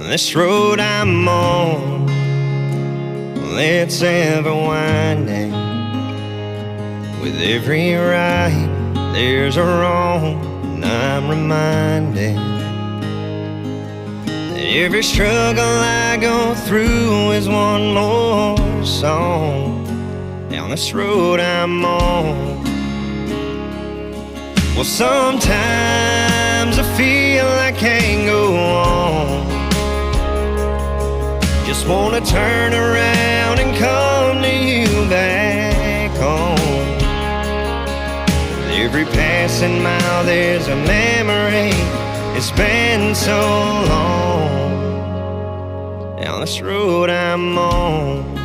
This road I'm on, well, it's ever winding. With every right, there's a wrong, and I'm reminded that every struggle I go through is one more song down this road I'm on. Well, sometimes I feel I can't go on. Just wanna turn around and come to you back home. With every passing mile there's a memory. It's been so long down this road I'm on.